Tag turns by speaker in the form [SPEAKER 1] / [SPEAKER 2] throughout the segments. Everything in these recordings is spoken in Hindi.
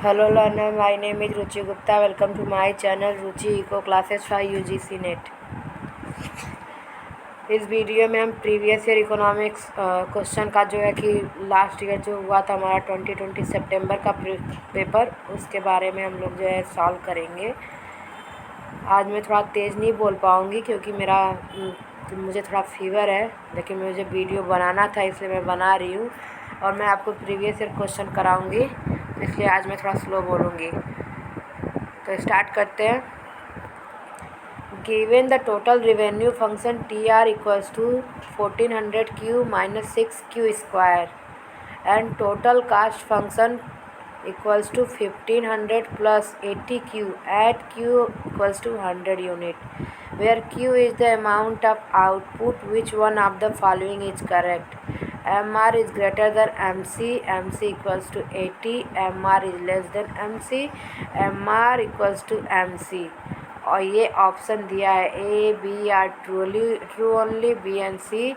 [SPEAKER 1] Hello learner, my name is Ruchi Gupta. Welcome to my channel Ruchi Eco Classes for UGC NET. इस वीडियो में हम प्रीवियस ईयर इकोनॉमिक्स क्वेश्चन का जो है कि लास्ट ईयर जो हुआ था हमारा 2020 सितंबर का पेपर, उसके बारे में हम लोग जो है सॉल्व करेंगे। आज मैं थोड़ा तेज़ नहीं बोल पाऊँगी क्योंकि मुझे थोड़ा फीवर है, लेकिन मुझे वीडियो बनाना था इसलिए मैं बना रही हूँ और मैं आपको प्रीवियस ईयर क्वेश्चन कराऊँगी, इसलिए आज मैं थोड़ा स्लो बोलूँगी। तो स्टार्ट करते हैं। Given the total revenue function TR equals to 1400Q minus 6Q square and total cost function equals to 1500 plus 80Q at Q equals to 100 unit, where Q is the amount of output. Which one of the following is correct? MR is greater than MC, MC equals to 80, MR is less than MC, MR equals to MC। और ये ऑप्शन दिया है A, B are true only, B and C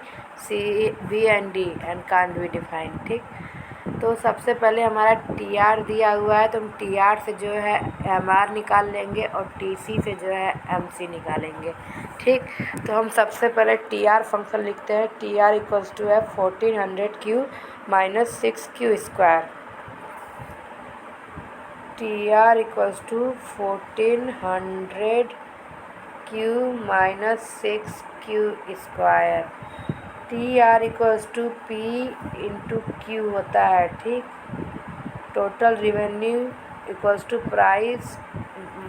[SPEAKER 1] B and D and can't be defined. ठीक, तो सबसे पहले हमारा TR दिया हुआ है तो हम TR से जो है MR निकाल लेंगे और TC से जो है MC निकालेंगे। ठीक, तो हम सबसे पहले TR फंक्शन लिखते हैं। TR इक्वल्स टू है 1400Q minus 6Q square. TR equals to 1400Q minus 6Q square. TR equals to P into Q होता है। ठीक, total revenue equals to price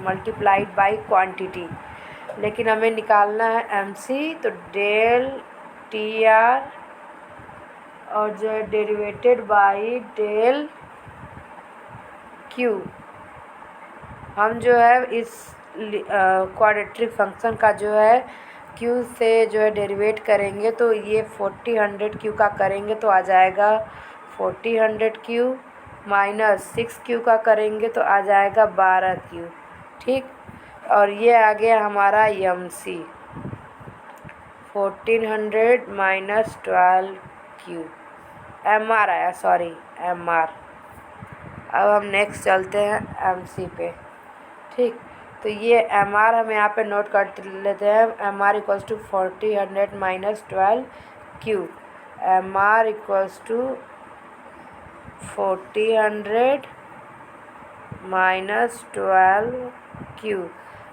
[SPEAKER 1] multiplied by quantity, लेकिन हमें निकालना है MC, तो डेल TR और जो है डेरिवेटेड बाई डेल Q। हम जो है इस क्वाड्रेटिक फंक्शन का जो है Q से जो है डेरिवेट करेंगे, तो ये 4000Q का करेंगे तो आ जाएगा 4000Q माइनस 6Q का करेंगे तो आ जाएगा 12Q। ठीक, और ये आ गया हमारा MC 1400 माइनस 12Q। MR आया, सॉरी MR। अब हम नेक्स्ट चलते हैं MC पे। ठीक, तो ये MR हम यहाँ पे नोट कर लेते हैं। MR equals to 4000 minus 12Q। MR equals to 4000 minus 12Q।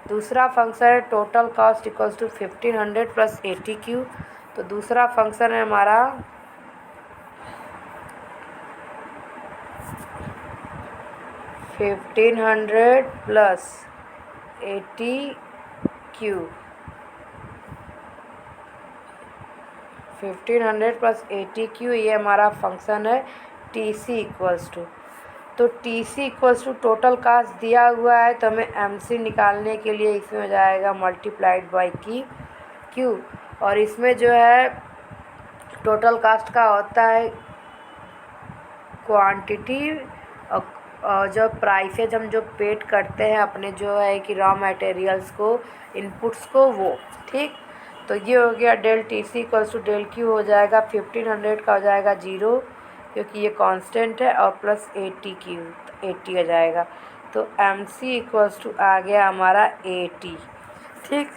[SPEAKER 1] दूसरा फंक्शन है total cost equals to 1500 plus 80Q। तो दूसरा फंक्शन है हमारा 1500 प्लस 80Q। 1500 प्लस 80Q ये हमारा फंक्शन है। TC इक्वल्स टू, तो TC equals to total cost दिया हुआ है तो हमें MC निकालने के लिए इसमें हो जाएगा मल्टीप्लाइड बाई Q, और इसमें जो है टोटल कास्ट का होता है क्वांटिटी और जो प्राइसेज हम जो पेड करते हैं अपने जो है कि रॉ मटेरियल्स को, इनपुट्स को, वो। ठीक, तो ये हो गया del TC equals to del Q हो जाएगा 1500 का हो जाएगा 0 क्योंकि ये कांस्टेंट है, और प्लस 80Q 80 हो जाएगा। तो MC इक्वल्स टू आ गया हमारा 80। ठीक,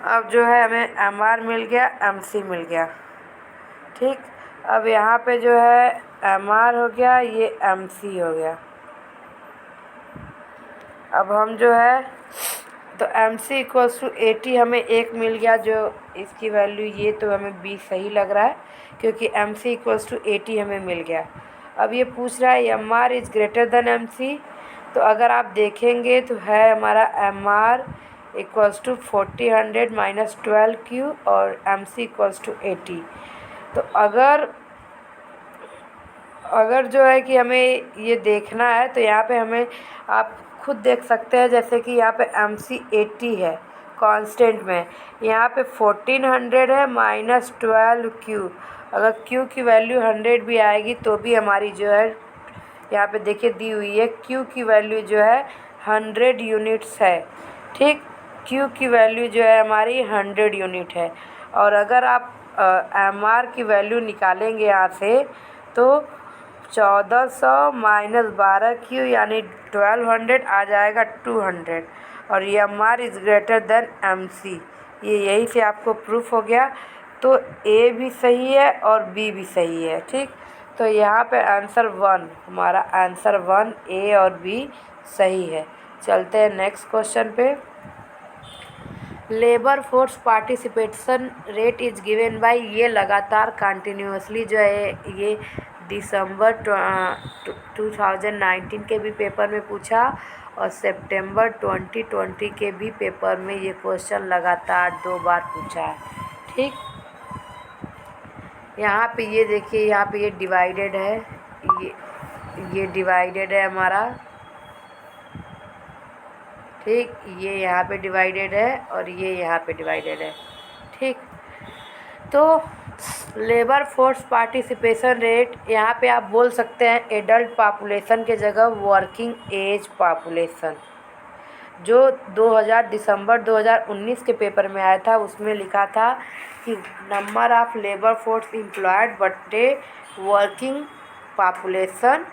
[SPEAKER 1] अब जो है हमें MR मिल गया, MC मिल गया। ठीक, अब यहाँ पे जो है MR हो गया, ये MC हो गया। अब हम जो है तो MC इक्वल्स टू 80 हमें एक मिल गया, जो इसकी वैल्यू ये तो हमें 20 सही लग रहा है क्योंकि MC इक्वल्स टू 80 हमें मिल गया। अब ये पूछ रहा है MR is greater than MC, तो अगर आप देखेंगे तो है हमारा MR equals to 4000 minus 12Q और MC इक्वल्स टू 80। तो अगर जो है कि हमें ये देखना है तो यहाँ पे हमें आप खुद देख सकते हैं, जैसे कि यहाँ पे MC 80 है कांस्टेंट में, यहाँ पे 1400 है माइनस 12Q। अगर Q की वैल्यू 100 भी आएगी तो भी हमारी जो है यहाँ पे देखिए दी हुई है Q की वैल्यू जो है 100 यूनिट्स है। ठीक, Q की वैल्यू जो है हमारी 100 यूनिट है, और अगर आप MR की वैल्यू निकालेंगे यहाँ से तो 1400 माइनस 12Q यानी 1200 आ जाएगा 200 और EMR is greater than MC। ये यही से आपको प्रूफ हो गया। तो A भी सही है और B भी सही है। ठीक, तो यहाँ पे आंसर 1, हमारा आंसर 1 A और B सही है। चलते हैं नेक्स्ट क्वेश्चन पे। Labour force participation rate is given by, ये लगातार कंटिन्यूसली जो है ये दिसंबर 2019 के भी पेपर में पूछा और सितंबर 2020 के भी पेपर में ये क्वेश्चन लगातार 2 बार पूछा है। ठीक, यहाँ पे ये देखिए, यहाँ पे ये डिवाइडेड है, ये डिवाइडेड है हमारा। ठीक, ये यहाँ पे डिवाइडेड है और ये यहाँ पे डिवाइडेड है। ठीक, तो लेबर फोर्स पार्टिसिपेशन रेट, यहाँ पे आप बोल सकते हैं एडल्ट पॉपुलेशन के जगह वर्किंग एज पॉपुलेशन। जो दिसंबर 2019 के पेपर में आया था उसमें लिखा था कि number of labour force employed बटे वर्किंग पॉपुलेशन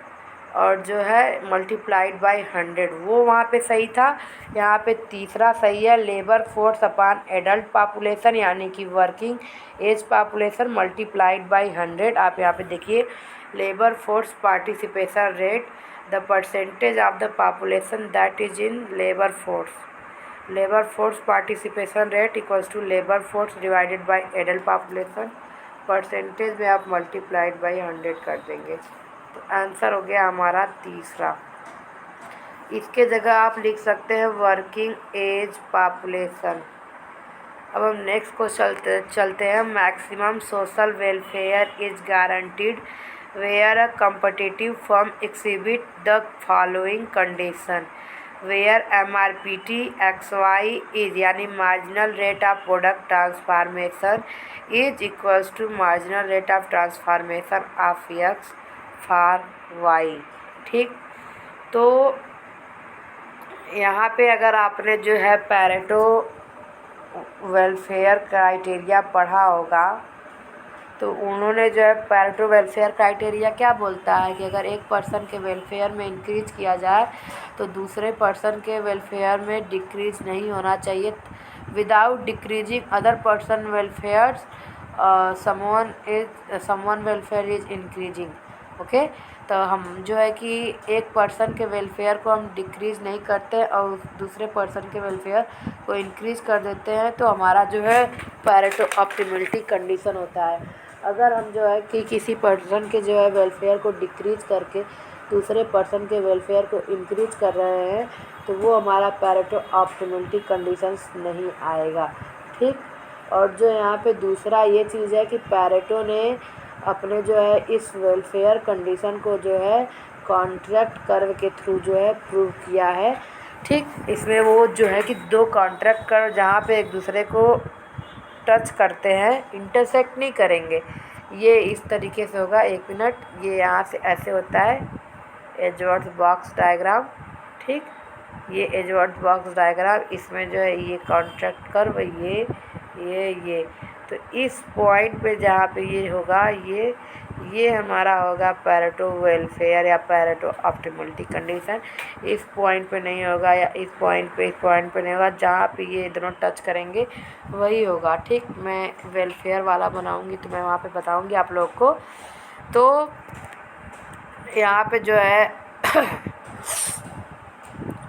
[SPEAKER 1] और जो है मल्टीप्लाइड बाय 100, वो वहाँ पे सही था। यहाँ पे तीसरा सही है, labour force upon adult population यानी कि working age population multiplied by 100। आप यहाँ पे देखिए, labour force participation rate, the percentage of the population that is in labour force participation rate equals to labour force divided by adult population, percentage में आप मल्टीप्लाइड बाय 100 कर देंगे। तो आंसर हो गया हमारा तीसरा। इसके जगह आप लिख सकते हैं वर्किंग एज पॉपुलेशन। अब हम नेक्स्ट को चलते हैं। Maximum social welfare is guaranteed where a competitive firm exhibit the following condition, where MRPT XY is यानी marginal rate of product transformation is equals to marginal rate of transformation of X for Y। ठीक, तो यहाँ पे अगर आपने जो है पैरेटो वेलफेयर क्राइटेरिया पढ़ा होगा तो उन्होंने जो है पैरेटो वेलफेयर क्राइटेरिया क्या बोलता है कि अगर एक पर्सन के वेलफेयर में इंक्रीज किया जाए तो दूसरे पर्सन के वेलफेयर में डिक्रीज नहीं होना चाहिए। Without decreasing other person welfare someone welfare is increasing. Okay, तो हम जो है कि एक पर्सन के वेलफेयर को हम डिक्रीज़ नहीं करते और दूसरे पर्सन के वेलफेयर को इंक्रीज़ कर देते हैं, तो हमारा जो है पैरेटो ऑप्टिमलिटी कंडीशन होता है। अगर हम जो है कि किसी पर्सन के जो है वेलफेयर को डिक्रीज़ करके दूसरे पर्सन के वेलफेयर को इंक्रीज कर रहे हैं तो वो हमारा पैरेटो ऑप्टिमलिटी कंडीशंस नहीं आएगा। ठीक, और जो यहाँ पे दूसरा ये चीज़ है कि पैरेटो ने अपने जो है इस वेलफेयर कंडीशन को जो है कॉन्ट्रैक्ट कर्व के थ्रू जो है प्रूव किया है। ठीक, इसमें वो जो है कि 2 कॉन्ट्रैक्ट कर्व जहाँ पे एक दूसरे को टच करते हैं, इंटरसेक्ट नहीं करेंगे, ये इस तरीके से होगा। 1 मिनट, ये यहाँ से ऐसे होता है एजवर्थ बॉक्स डायग्राम। ठीक, ये एजवर्थ बॉक्स डायग्राम, इसमें जो है ये कॉन्ट्रैक्ट कर्व, ये तो इस पॉइंट पे जहाँ पे ये होगा, ये हमारा होगा पैरेटो वेलफेयर या पैरेटो ऑप्टिमलिटी कंडीशन। इस पॉइंट पे नहीं होगा या इस पॉइंट पे नहीं होगा, जहाँ पे ये दोनों टच करेंगे वही होगा। ठीक, मैं वेलफेयर वाला बनाऊंगी तो मैं वहाँ पे बताऊंगी आप लोग को। तो यहाँ पे जो है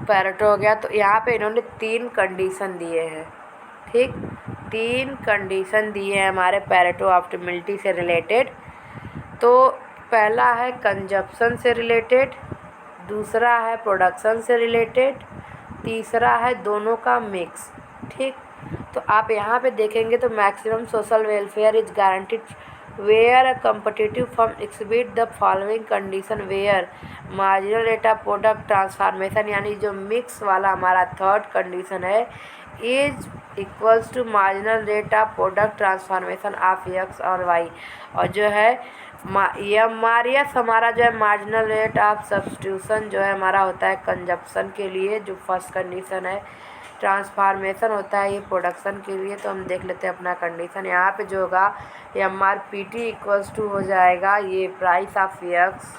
[SPEAKER 1] पैरेटो हो गया, तो यहाँ पे इन्होंने 3 कंडीशन दिए हैं। ठीक, 3 कंडीशन दिए हैं हमारे पैरेटो ऑप्टिमलिटी से रिलेटेड। तो पहला है कंजप्शन से रिलेटेड, दूसरा है प्रोडक्शन से रिलेटेड, तीसरा है दोनों का मिक्स। ठीक, तो आप यहाँ पे देखेंगे तो maximum social welfare is guaranteed where a competitive firm exhibit the following condition, where marginal rate of product transformation यानी जो मिक्स वाला हमारा थर्ड कंडीशन है is equals to marginal rate of product transformation of X और Y। और जो है MRS हमारा जो है मार्जिनल रेट ऑफ सब्स्टिट्यूशन जो है हमारा होता है कंजप्शन के लिए, जो फर्स्ट कंडीशन है। ट्रांसफॉर्मेशन होता है ये प्रोडक्शन के लिए। तो हम देख लेते हैं अपना कंडीशन। यहाँ पे जो होगा MRPT इक्वल्स टू हो जाएगा ये प्राइस ऑफ X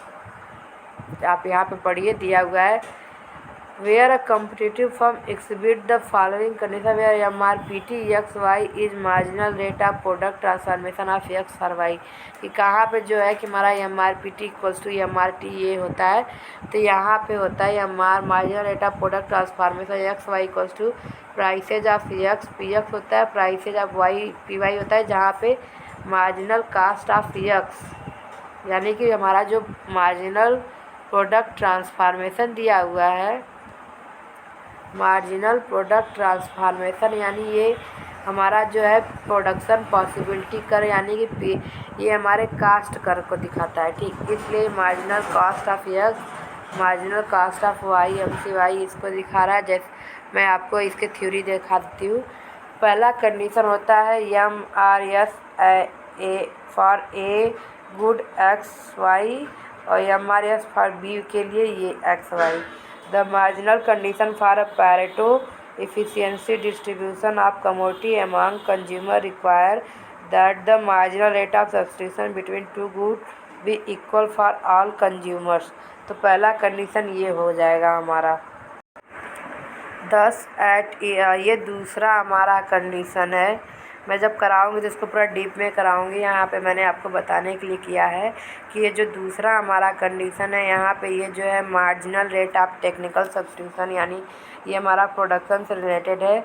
[SPEAKER 1] आप यहाँ पे पढ़िए, दिया हुआ है where a competitive firm exhibit the following condition where MRPT X Y is marginal rate of product transformation of X for Y, कि कहाँ पे जो है कि हमारा MRPT इक्वल्स टू MRT ये होता है, तो यहाँ पे होता है marginal rate of product transformation X Y equals to prices of X, P X होता है, prices of Y P Y होता है, जहाँ पे मार्जिनल कास्ट ऑफ एक्स यानी कि हमारा जो मार्जिनल प्रोडक्ट ट्रांसफॉर्मेशन दिया हुआ है, मार्जिनल प्रोडक्ट ट्रांसफॉर्मेशन यानी ये हमारा जो है प्रोडक्शन पॉसिबिलिटी कर यानी कि ये हमारे कास्ट कर को दिखाता है, ठीक। इसलिए marginal cost of X marginal cost of Y MCY इसको दिखा रहा है। जैसे मैं आपको इसके थ्योरी दिखा देती हूँ। पहला कंडीशन होता है MRS A for a good XY और MRS फॉर बी के लिए ये XY। The marginal condition for a Pareto efficiency distribution of commodity among consumer require that the marginal rate of substitution between two goods be equal for all consumers। तो पहला कंडीशन ये हो जाएगा हमारा। 10 एट ये दूसरा हमारा कंडीशन है। मैं जब कराऊंगी तो इसको पूरा डीप में कराऊंगी। यहाँ पे मैंने आपको बताने के लिए किया है कि ये जो दूसरा हमारा कंडीशन है, यहाँ पे ये जो है marginal rate of technical substitution यानी ये हमारा प्रोडक्शन से रिलेटेड है।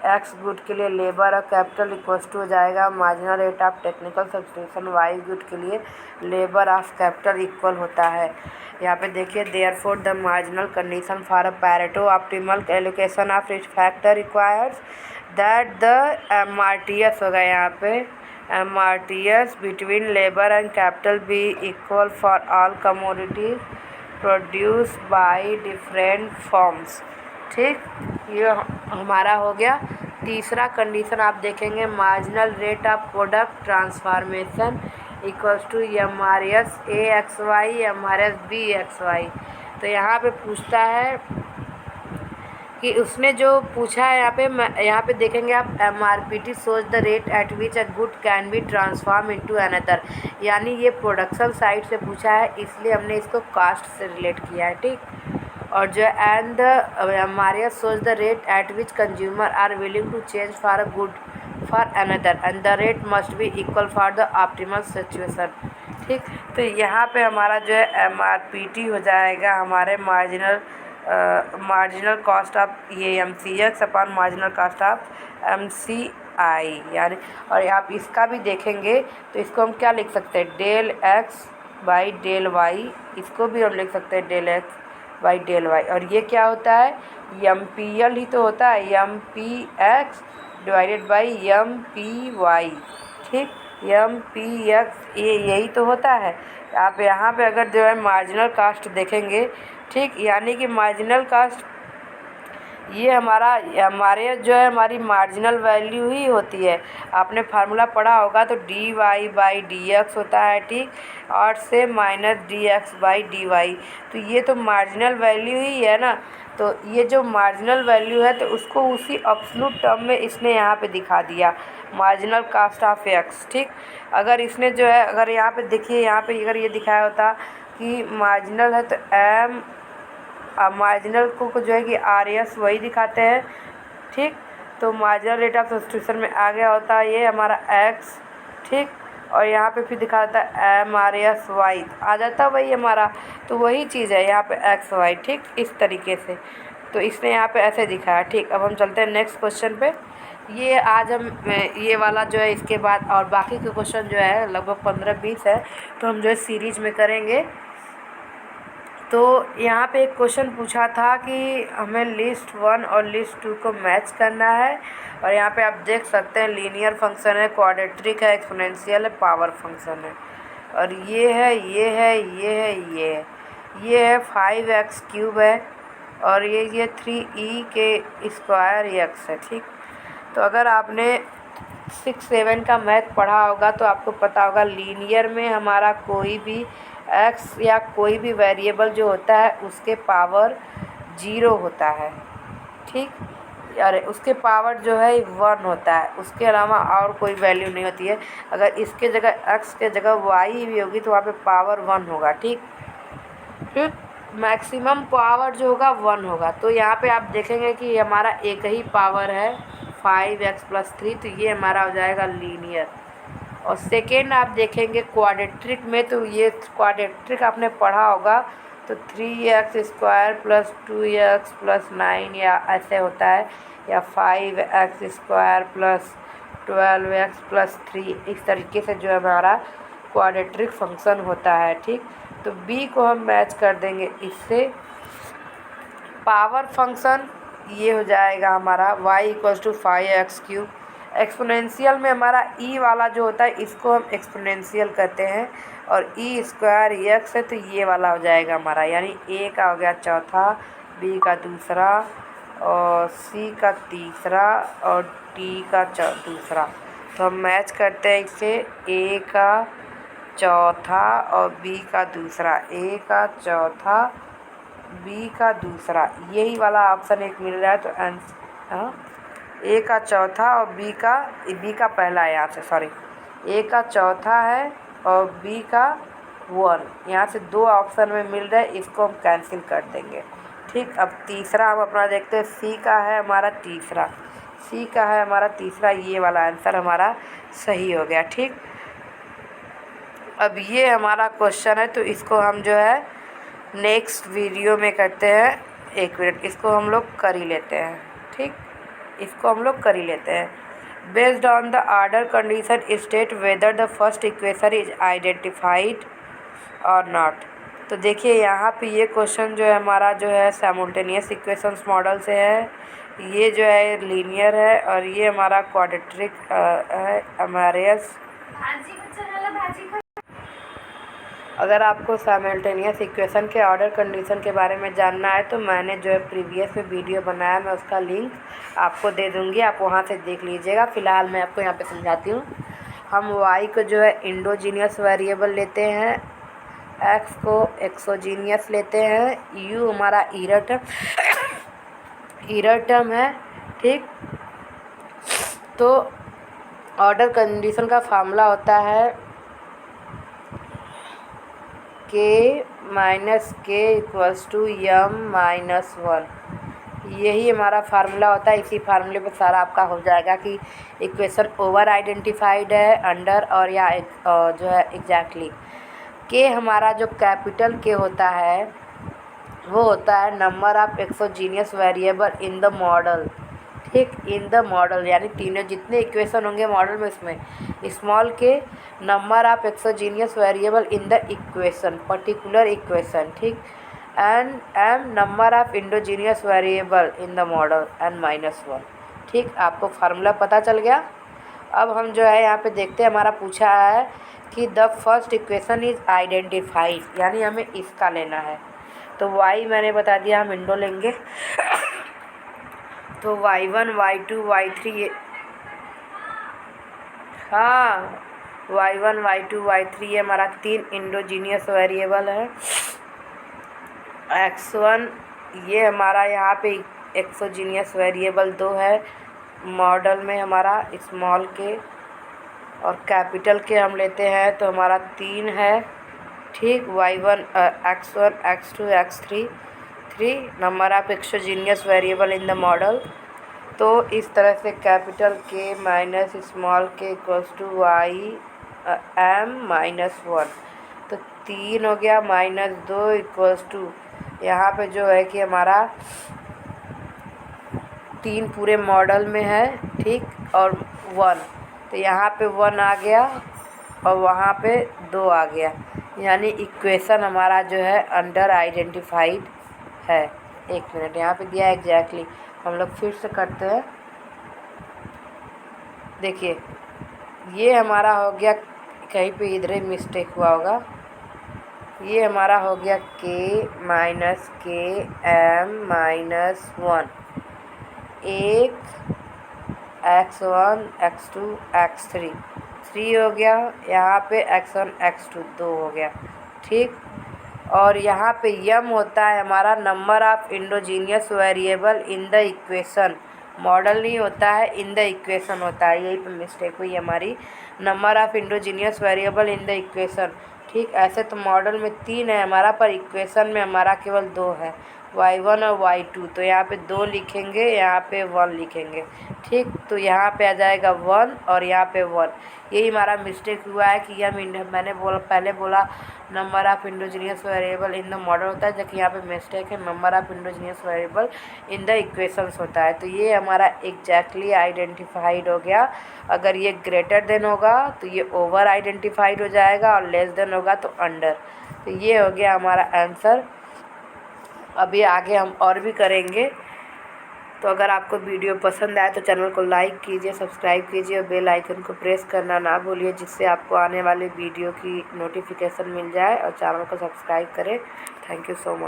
[SPEAKER 1] एक्स गुड के लिए लेबर और कैपिटल इक्वल्स टू हो जाएगा marginal rate of technical substitution, Y good के लिए लेबर ऑफ कैपिटल इक्वल होता है। यहाँ पे देखिए therefore the marginal condition for a Pareto optimal allocation of risk factor requires that the MRTS होगा यहाँ पे MRTS between labour and capital be equal for all commodities produce by different forms, ठीक। ये हमारा हो गया तीसरा कंडीशन। आप देखेंगे marginal rate of product transformation equals to MRS AXY MRS BXY। तो यहाँ पे पूछता है कि उसने जो पूछा है यहाँ पे देखेंगे आप MRPT सोच the rate at which a good can be transform into another, यानी ये प्रोडक्शन साइड से पूछा है इसलिए हमने इसको कास्ट से रिलेट किया है, ठीक। और जो एंड द MRS सोच the rate at which consumer are willing to change for a good for another and the rate must be equal for the optimal situation, ठीक। तो यहाँ पे हमारा जो है MRPT हो जाएगा हमारे मार्जिनल कॉस्ट ऑफ ये MCX upon marginal cost of MCI यानी। और आप इसका भी देखेंगे तो इसको हम क्या लिख सकते हैं, del X by del Y, इसको भी हम लिख सकते हैं del X by del Y. और ये क्या होता है MPL ही तो होता है, MPX डिवाइडेड बाई MPY, ठीक। MPX ये यही तो होता है। आप यहाँ पे अगर जो है मार्जिनल कास्ट देखेंगे, ठीक, यानी कि मार्जिनल कास्ट ये हमारे जो है हमारी मार्जिनल वैल्यू ही होती है। आपने फार्मूला पढ़ा होगा तो dy/dx होता है, ठीक, और से माइनस dx/dy। तो ये तो मार्जिनल वैल्यू ही है ना। तो ये जो मार्जिनल वैल्यू है तो उसको उसी एब्सोल्यूट टर्म में इसने यहाँ पे दिखा दिया मार्जिनल कास्ट ऑफ एक्स, ठीक। अगर इसने जो है अगर यहाँ पे देखिए यहाँ पे अगर ये दिखाया होता कि मार्जिनल है तो एम मार्जिनल को जो है कि RS वही दिखाते हैं, ठीक। तो मार्जिनल रेट ऑफ सब्स्टिट्यूशन में आ गया होता है ये हमारा X, ठीक, और यहाँ पे फिर दिखाता है MRS Y आ जाता वही हमारा। तो वही चीज़ है यहाँ पे XY, ठीक, इस तरीके से। तो इसने यहाँ पे ऐसे दिखाया, ठीक। अब हम चलते हैं नेक्स्ट क्वेश्चन पे। ये आज हम ये वाला जो है इसके बाद और बाकी के क्वेश्चन जो है लगभग 15-20 है तो हम जो है सीरीज में करेंगे। तो यहाँ पे एक क्वेश्चन पूछा था कि हमें लिस्ट 1 और लिस्ट 2 को मैच करना है। और यहाँ पे आप देख सकते हैं लीनियर फंक्शन है, क्वाड्रेटिक है, एक्सपोनेंशियल है, पावर फंक्शन है। और ये है ये है ये है ये है 5x³ है और ये 3e के स्क्वायर x है, ठीक। तो अगर आपने 6-7 का मैथ पढ़ा होगा तो आपको पता होगा लीनियर में हमारा कोई भी x या कोई भी वेरिएबल जो होता है उसके पावर 0 होता है, ठीक। अरे उसके पावर जो है 1 होता है, उसके अलावा और कोई वैल्यू नहीं होती है। अगर इसके जगह x के जगह y भी होगी तो वहाँ पे पावर 1 होगा, ठीक। मैक्सिमम पावर जो होगा 1 होगा। तो यहाँ पे आप देखेंगे कि हमारा एक ही पावर है 5x+3, तो ये हमारा हो जाएगा लीनियर। और सेकेंड आप देखेंगे क्वाड्रेटिक में, तो ये क्वाड्रेटिक आपने पढ़ा होगा, तो 3x² + 2x + 9 या ऐसे होता है, या 5x² + 12x + 3, इस तरीके से जो हमारा क्वाड्रेटिक फंक्शन होता है। ठीक, तो b को हम मैच कर देंगे इससे। पावर फंक्शन ये हो जाएगा हमारा y = 5x³। एक्सपोनेंशियल में हमारा e वाला जो होता है इसको हम एक्सपोनेंशियल कहते हैं, और e² x है, तो ये वाला हो जाएगा हमारा, यानी a का हो गया चौथा, b का दूसरा, और c का तीसरा, और d का दूसरा। तो हम मैच करते हैं इसे, a का चौथा और b का दूसरा, a का चौथा b का दूसरा, यही वाला ऑप्शन एक मिल रहा है। तो आंसर a का चौथा और b का पहला है, यहाँ से सॉरी, a का चौथा है और b का 1, यहाँ से 2 ऑप्शन में मिल रहा है, इसको हम कैंसिल कर देंगे। ठीक, अब तीसरा हम अपना देखते हैं, c का है हमारा तीसरा, ये वाला आंसर हमारा सही हो गया। ठीक, अब ये हमारा क्वेश्चन है, तो इसको हम जो है नेक्स्ट वीडियो में करते हैं। 1 मिनट, इसको हम लोग कर ही लेते हैं। ठीक, इसको हम लोग कर ही लेते हैं। Based on the order condition state whether the first equation is identified और नॉट। तो देखिए यहाँ पे ये क्वेश्चन जो है हमारा जो है साइमल्टेनियस इक्वेशंस मॉडल से है, ये जो है लीनियर है, और ये हमारा क्वाड्रेटिक है हमारे। अगर आपको साइमल्टेनियस इक्वेशन के ऑर्डर कंडीशन के बारे में जानना है, तो मैंने जो है प्रीवियस में वीडियो बनाया, मैं उसका लिंक आपको दे दूँगी, आप वहाँ से देख लीजिएगा। फ़िलहाल मैं आपको यहाँ पे समझाती हूँ। हम y को जो है इंडोजीनियस वेरिएबल लेते हैं, x को एक्सोजीनियस लेते हैं, u हमारा ईरर टर्म है। ठीक, तो ऑर्डर कंडीशन का फार्मूला होता है k - k = m-1, यही हमारा फार्मूला होता है। इसी फार्मूले पे सारा आपका हो जाएगा कि इक्वेशन ओवर आइडेंटिफाइड है, अंडर, और या जो है एग्जैक्टली। के हमारा जो कैपिटल के होता है वो होता है number of exogenous variable in the model. ठीक, इन द मॉडल यानी तीनों जितने इक्वेशन होंगे मॉडल में, उसमें स्मॉल के number of exogenous variable in the equation, particular equation. ठीक, and m number of endogenous variable in the model n -1। ठीक, आपको फार्मूला पता चल गया। अब हम जो है यहाँ पे देखते हैं, हमारा पूछा है कि the first equation is identified, यानी हमें इसका लेना है। तो y मैंने बता दिया, हम इंडो लेंगे। तो y1 y2 y3 y1 y2 y3 ये हमारा 3 इंडोजीनियस वेरिएबल है। x1 ये हमारा यहाँ पे एक्सोजीनियस वेरिएबल 2 है मॉडल में हमारा, स्मॉल के, और कैपिटल के हम लेते हैं तो हमारा 3 है। ठीक, y1 x1 x2 x3 3 number of exogenous variable in the model. तो इस तरह से कैपिटल के माइनस स्मॉल के = y m-1, तो 3 हो गया, -2 यहाँ पे जो है कि हमारा 3 पूरे मॉडल में है। ठीक, और 1, तो यहाँ पे 1 आ गया और वहाँ पे 2 आ गया, यानी इक्वेशन हमारा जो है अंडर आइडेंटिफाइड है। 1 मिनट, यहाँ पे दिया एग्जैक्टली, हम लोग फिर से करते हैं। देखिए ये हमारा हो गया, कहीं पे इधर ही मिस्टेक हुआ होगा, ये हमारा हो गया k - k m-1, एक x1 x2 x3 3 हो गया, यहाँ पे x1 x2 2 हो गया। ठीक, और यहाँ पे m होता है हमारा number of endogenous variable in the equation, model नहीं होता है, इन द इक्वेशन होता है, यही पे मिस्टेक हुई हमारी। Number of endogenous variable in the equation, ठीक, ऐसे तो मॉडल में 3 है हमारा, पर इक्वेशन में हमारा केवल 2 है, y1 और y2। तो यहाँ पे 2 लिखेंगे, यहाँ पे 1 लिखेंगे। ठीक, तो यहाँ पे आ जाएगा 1 और यहाँ पे 1। यही हमारा मिस्टेक हुआ है कि मैंने पहले बोला number of endogenous variable in the model होता है, जबकि यहाँ पे मिस्टेक है number of endogenous variable in the equations होता है। तो ये हमारा एग्जैक्टली आइडेंटिफाइड हो गया। अगर ये ग्रेटर देन होगा तो ये ओवर आइडेंटिफाइड हो जाएगा, और लेस देन होगा तो अंडर। तो ये हो गया हमारा आंसर। अभी आगे हम और भी करेंगे। तो अगर आपको वीडियो पसंद आए तो चैनल को लाइक कीजिए, सब्सक्राइब कीजिए और बेल आइकन को प्रेस करना ना भूलिए, जिससे आपको आने वाले वीडियो की नोटिफिकेशन मिल जाए, और चैनल को सब्सक्राइब करें। Thank you so much.